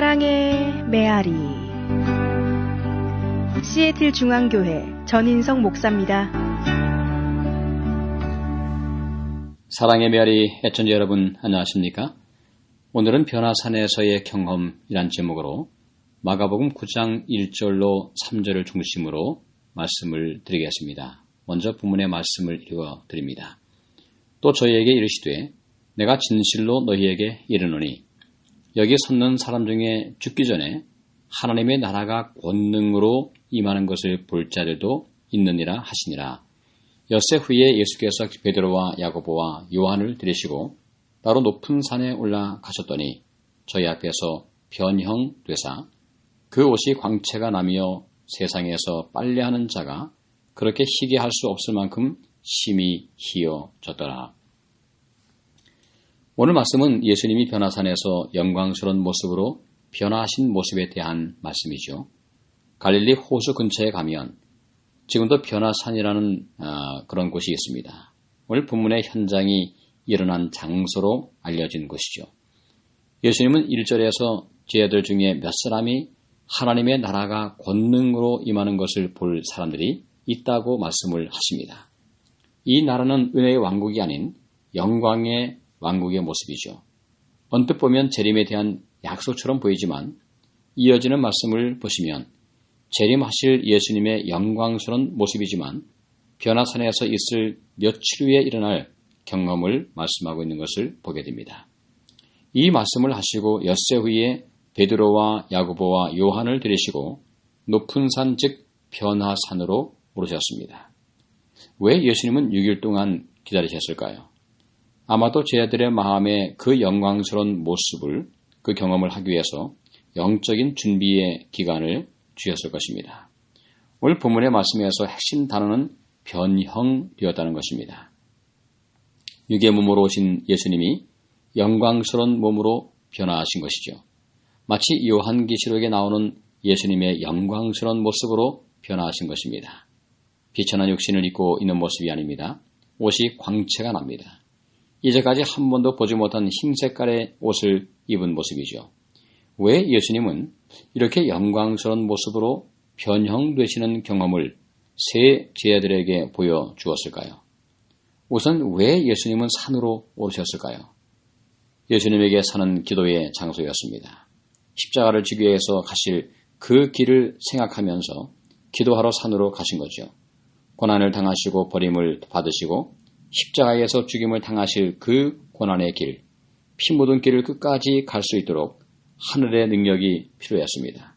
사랑의 메아리. 시애틀 중앙교회 전인성 목사입니다. 사랑의 메아리 애청자 여러분 안녕하십니까? 오늘은 변화산에서의 경험이란 제목으로 마가복음 9장 1절로 3절을 중심으로 말씀을 드리겠습니다. 먼저 본문의 말씀을 읽어드립니다. 또 저희에게 이르시되 내가 진실로 너희에게 이르노니 여기 섰는 사람 중에 죽기 전에 하나님의 나라가 권능으로 임하는 것을 볼 자들도 있느니라 하시니라. 엿새 후에 예수께서 베드로와 야고보와 요한을 들이시고 따로 높은 산에 올라가셨더니 저희 앞에서 변형되사 그 옷이 광채가 나며 세상에서 빨래하는 자가 그렇게 희게 할 수 없을 만큼 심히 희어졌더라. 오늘 말씀은 예수님이 변화산에서 영광스러운 모습으로 변화하신 모습에 대한 말씀이죠. 갈릴리 호수 근처에 가면 지금도 변화산이라는 그런 곳이 있습니다. 오늘 본문의 현장이 일어난 장소로 알려진 곳이죠. 예수님은 1절에서 제자들 중에 몇 사람이 하나님의 나라가 권능으로 임하는 것을 볼 사람들이 있다고 말씀을 하십니다. 이 나라는 은혜의 왕국이 아닌 영광의 왕국의 모습이죠. 언뜻 보면 재림에 대한 약속처럼 보이지만 이어지는 말씀을 보시면 재림하실 예수님의 영광스러운 모습이지만 변화산에서 있을 며칠 후에 일어날 경험을 말씀하고 있는 것을 보게 됩니다. 이 말씀을 하시고 엿새 후에 베드로와 야고보와 요한을 들이시고 높은 산 즉 변화산으로 오르셨습니다. 왜 예수님은 6일 동안 기다리셨을까요? 아마도 제자들의 마음에 그 영광스러운 모습을 그 경험을 하기 위해서 영적인 준비의 기간을 주셨을 것입니다. 오늘 본문의 말씀에서 핵심 단어는 변형되었다는 것입니다. 육의 몸으로 오신 예수님이 영광스러운 몸으로 변화하신 것이죠. 마치 요한계시록에 나오는 예수님의 영광스러운 모습으로 변화하신 것입니다. 비천한 육신을 입고 있는 모습이 아닙니다. 옷이 광채가 납니다. 이제까지 한 번도 보지 못한 흰 색깔의 옷을 입은 모습이죠. 왜 예수님은 이렇게 영광스러운 모습으로 변형되시는 경험을 세 제자들에게 보여주었을까요? 우선 왜 예수님은 산으로 오르셨을까요? 예수님에게 산은 기도의 장소였습니다. 십자가를 지기 위해서 가실 그 길을 생각하면서 기도하러 산으로 가신 거죠. 고난을 당하시고 버림을 받으시고 십자가에서 죽임을 당하실 그 고난의 길, 피 묻은 길을 끝까지 갈 수 있도록 하늘의 능력이 필요했습니다.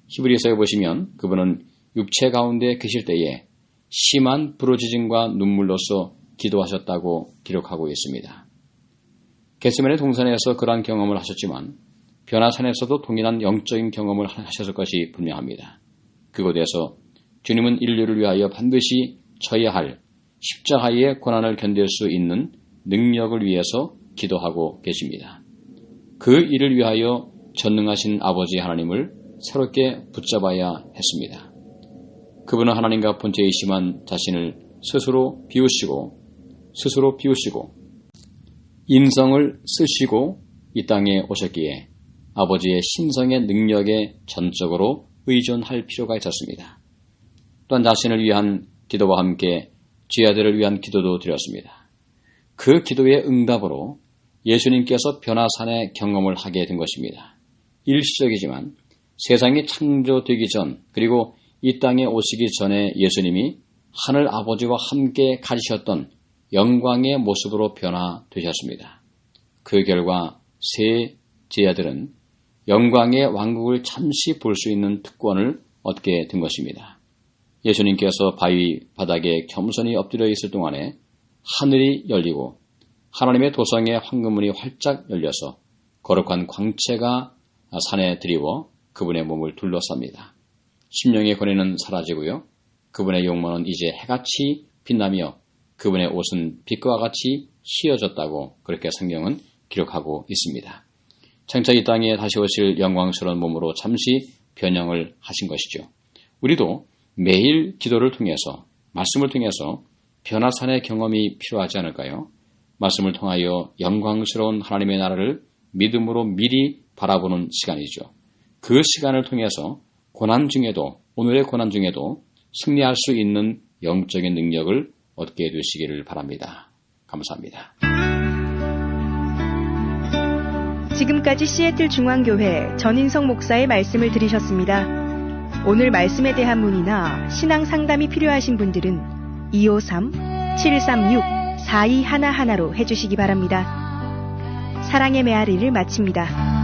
히브리서에 보시면 그분은 육체 가운데 계실 때에 심한 부르짖음과 눈물로써 기도하셨다고 기록하고 있습니다. 겟세마네 동산에서 그러한 경험을 하셨지만 변화산에서도 동일한 영적인 경험을 하셨을 것이 분명합니다. 그곳에서 주님은 인류를 위하여 반드시 져야 할 십자가의 고난을 견딜 수 있는 능력을 위해서 기도하고 계십니다. 그 일을 위하여 전능하신 아버지 하나님을 새롭게 붙잡아야 했습니다. 그분은 하나님과 본체이시만 자신을 스스로 비우시고 인성을 쓰시고 이 땅에 오셨기에 아버지의 신성의 능력에 전적으로 의존할 필요가 있었습니다. 또한 자신을 위한 기도와 함께 제자들을 위한 기도도 드렸습니다. 그 기도의 응답으로 예수님께서 변화산의 경험을 하게 된 것입니다. 일시적이지만 세상이 창조되기 전 그리고 이 땅에 오시기 전에 예수님이 하늘 아버지와 함께 가지셨던 영광의 모습으로 변화되셨습니다. 그 결과 세 제자들은 영광의 왕국을 잠시 볼 수 있는 특권을 얻게 된 것입니다. 예수님께서 바위 바닥에 겸손히 엎드려 있을 동안에 하늘이 열리고 하나님의 도성의 황금문이 활짝 열려서 거룩한 광채가 산에 드리워 그분의 몸을 둘러쌉니다. 심령의 권위는 사라지고요. 그분의 용모는 이제 해같이 빛나며 그분의 옷은 빛과 같이 휘어졌다고 그렇게 성경은 기록하고 있습니다. 장차 이 땅에 다시 오실 영광스러운 몸으로 잠시 변형을 하신 것이죠. 우리도 매일 기도를 통해서 말씀을 통해서 변화산의 경험이 필요하지 않을까요? 말씀을 통하여 영광스러운 하나님의 나라를 믿음으로 미리 바라보는 시간이죠. 그 시간을 통해서 고난 중에도, 오늘의 고난 중에도 승리할 수 있는 영적인 능력을 얻게 되시기를 바랍니다. 감사합니다. 지금까지 시애틀 중앙교회 전인성 목사의 말씀을 들으셨습니다. 오늘 말씀에 대한 문의나 신앙 상담이 필요하신 분들은 253-736-4211로 해주시기 바랍니다. 사랑의 메아리를 마칩니다.